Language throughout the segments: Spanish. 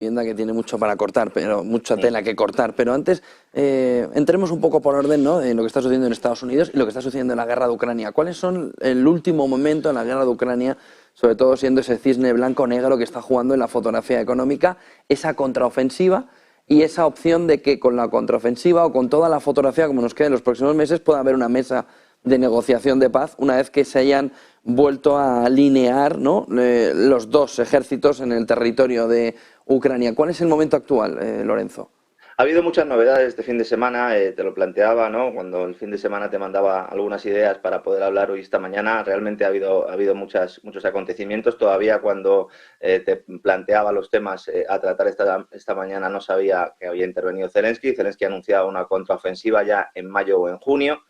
Vivienda que tiene mucho para cortar, pero mucha tela que cortar. Pero antes, entremos un poco por orden, ¿no? En lo que está sucediendo en Estados Unidos y lo que está sucediendo en la guerra de Ucrania. ¿Cuáles son el último momento en la guerra de Ucrania, sobre todo siendo ese cisne blanco-negro que está jugando en la fotografía económica, esa contraofensiva y esa opción de que con la contraofensiva o con toda la fotografía, como nos queda en los próximos meses, pueda haber una mesa de negociación de paz una vez que se hayan vuelto a alinear, ¿no? Los dos ejércitos en el territorio de Ucrania? ¿Cuál es el momento actual, Lorenzo? Ha habido muchas novedades este fin de semana, te lo planteaba, ¿no? Cuando el fin de semana te mandaba algunas ideas para poder hablar hoy esta mañana, realmente ha habido muchos acontecimientos. Todavía cuando te planteaba los temas a tratar esta mañana no sabía que había intervenido Zelensky. Zelensky ha anunciado una contraofensiva ya en mayo o en junio,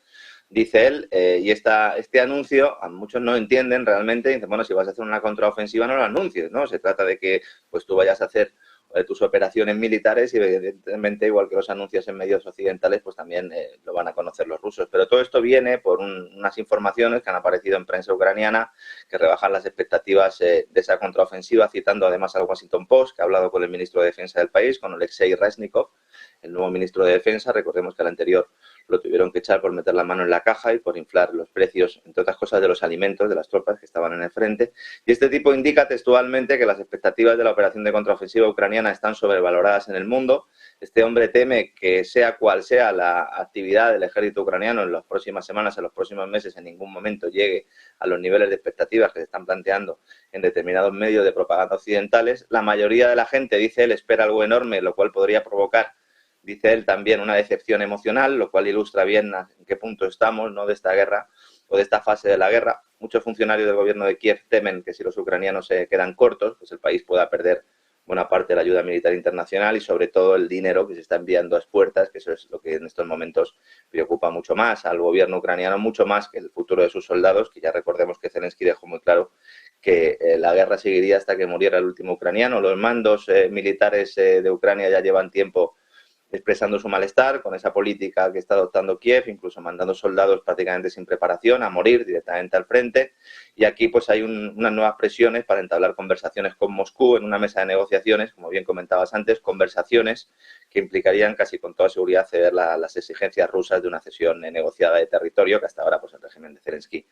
dice él, y este anuncio a muchos no entienden realmente. Dicen, bueno, si vas a hacer una contraofensiva no lo anuncies, ¿no? Se trata de que pues tú vayas a hacer tus operaciones militares y evidentemente, igual que los anuncios en medios occidentales, pues también lo van a conocer los rusos. Pero todo esto viene por unas informaciones que han aparecido en prensa ucraniana que rebajan las expectativas de esa contraofensiva, citando además al Washington Post, que ha hablado con el ministro de Defensa del país, con Alexei Reznikov, el nuevo ministro de Defensa. Recordemos que el anterior lo tuvieron que echar por meter la mano en la caja y por inflar los precios, entre otras cosas, de los alimentos de las tropas que estaban en el frente. Y este tipo indica textualmente que las expectativas de la operación de contraofensiva ucraniana están sobrevaloradas en el mundo. Este hombre teme que sea cual sea la actividad del ejército ucraniano en las próximas semanas, en los próximos meses, en ningún momento llegue a los niveles de expectativas que se están planteando en determinados medios de propaganda occidentales. La mayoría de la gente, dice él, espera algo enorme, lo cual podría provocar, dice él, también una decepción emocional, lo cual ilustra bien en qué punto estamos, ¿no?, de esta guerra o de esta fase de la guerra. Muchos funcionarios del gobierno de Kiev temen que si los ucranianos se quedan cortos, pues el país pueda perder buena parte de la ayuda militar internacional y sobre todo el dinero que se está enviando a expuertas, que eso es lo que en estos momentos preocupa mucho más al gobierno ucraniano, mucho más que el futuro de sus soldados, que ya recordemos que Zelensky dejó muy claro que la guerra seguiría hasta que muriera el último ucraniano. Los mandos militares de Ucrania ya llevan tiempo expresando su malestar con esa política que está adoptando Kiev, incluso mandando soldados prácticamente sin preparación a morir directamente al frente. Y aquí pues hay unas nuevas presiones para entablar conversaciones con Moscú en una mesa de negociaciones, como bien comentabas antes, conversaciones que implicarían casi con toda seguridad ceder las exigencias rusas de una cesión negociada de territorio que hasta ahora pues el régimen de Zelensky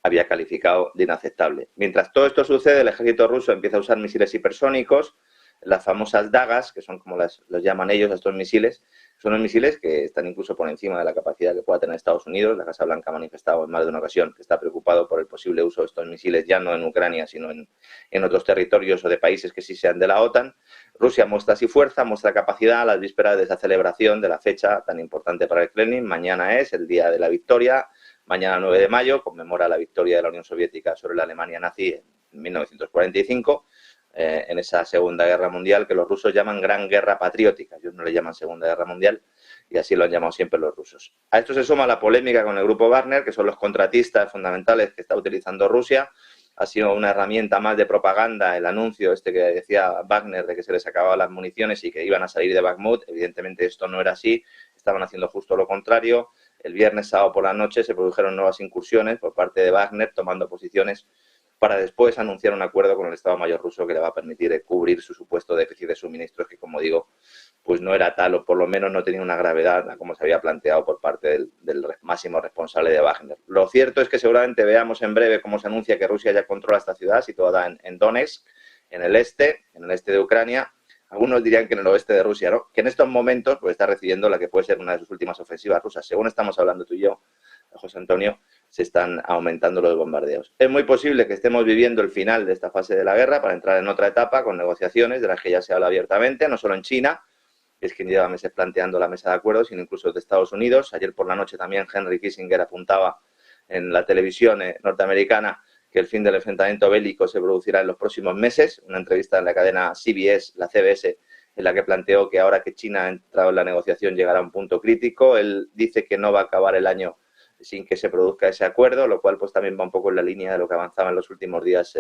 había calificado de inaceptable. Mientras todo esto sucede, el ejército ruso empieza a usar misiles hipersónicos, las famosas dagas, que son como los llaman ellos, estos misiles. Son unos misiles que están incluso por encima de la capacidad que pueda tener Estados Unidos. La Casa Blanca ha manifestado en más de una ocasión que está preocupado por el posible uso de estos misiles, ya no en Ucrania, sino en otros territorios o de países que sí sean de la OTAN. Rusia muestra así fuerza, muestra capacidad a las vísperas de esa celebración de la fecha tan importante para el Kremlin. Mañana es el Día de la Victoria. Mañana, 9 de mayo, conmemora la victoria de la Unión Soviética sobre la Alemania nazi en 1945. En esa Segunda Guerra Mundial, que los rusos llaman Gran Guerra Patriótica. Ellos no le llaman Segunda Guerra Mundial y así lo han llamado siempre los rusos. A esto se suma la polémica con el grupo Wagner, que son los contratistas fundamentales que está utilizando Rusia. Ha sido una herramienta más de propaganda el anuncio este que decía Wagner de que se les acababan las municiones y que iban a salir de Bakhmut. Evidentemente esto no era así, estaban haciendo justo lo contrario. El viernes, sábado por la noche se produjeron nuevas incursiones por parte de Wagner, tomando posiciones para después anunciar un acuerdo con el Estado Mayor ruso que le va a permitir cubrir su supuesto déficit de suministros, que, como digo, pues no era tal, o por lo menos no tenía una gravedad como se había planteado por parte del máximo responsable de Wagner. Lo cierto es que seguramente veamos en breve cómo se anuncia que Rusia ya controla esta ciudad, situada en Donetsk, en el este de Ucrania. Algunos dirían que en el oeste de Rusia, ¿no? Que en estos momentos pues está recibiendo la que puede ser una de sus últimas ofensivas rusas. Según estamos hablando tú y yo, José Antonio, se están aumentando los bombardeos. Es muy posible que estemos viviendo el final de esta fase de la guerra para entrar en otra etapa con negociaciones de las que ya se habla abiertamente, no solo en China, que es quien lleva meses planteando la mesa de acuerdos, sino incluso de Estados Unidos. Ayer por la noche también Henry Kissinger apuntaba en la televisión norteamericana que el fin del enfrentamiento bélico se producirá en los próximos meses. Una entrevista en la cadena CBS, la CBS, en la que planteó que ahora que China ha entrado en la negociación llegará a un punto crítico. Él dice que no va a acabar el año sin que se produzca ese acuerdo, lo cual pues también va un poco en la línea de lo que avanzaba en los últimos días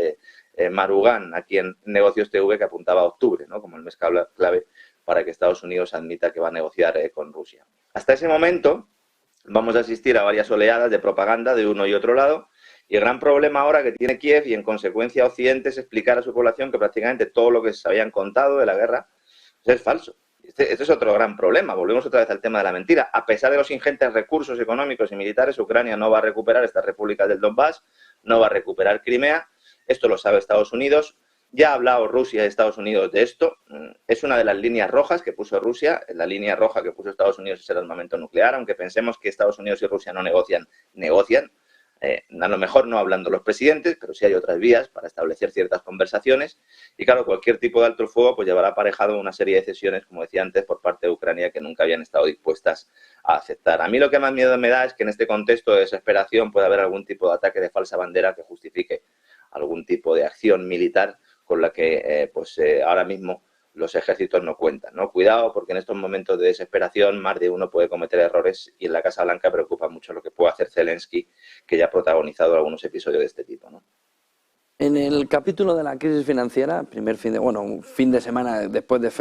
Marugán, aquí en Negocios TV, que apuntaba a octubre, ¿no?, como el mes clave para que Estados Unidos admita que va a negociar con Rusia. Hasta ese momento vamos a asistir a varias oleadas de propaganda de uno y otro lado, y el gran problema ahora que tiene Kiev y en consecuencia Occidente es explicar a su población que prácticamente todo lo que se habían contado de la guerra Es falso. Este es otro gran problema. Volvemos otra vez al tema de la mentira. A pesar de los ingentes recursos económicos y militares, Ucrania no va a recuperar estas repúblicas del Donbass, no va a recuperar Crimea. Esto lo sabe Estados Unidos. Ya ha hablado Rusia y Estados Unidos de esto. Es una de las líneas rojas que puso Rusia. La línea roja que puso Estados Unidos es el armamento nuclear. Aunque pensemos que Estados Unidos y Rusia no negocian, negocian. A lo mejor no hablando los presidentes, pero sí hay otras vías para establecer ciertas conversaciones. Y claro, cualquier tipo de alto el fuego pues llevará aparejado una serie de cesiones, como decía antes, por parte de Ucrania que nunca habían estado dispuestas a aceptar. A mí lo que más miedo me da es que en este contexto de desesperación pueda haber algún tipo de ataque de falsa bandera que justifique algún tipo de acción militar con la que ahora mismo los ejércitos no cuentan, ¿no? Cuidado, porque en estos momentos de desesperación más de uno puede cometer errores y en la Casa Blanca preocupa mucho lo que puede hacer Zelensky, que ya ha protagonizado algunos episodios de este tipo, ¿no? En el capítulo de la crisis financiera, un fin de semana después de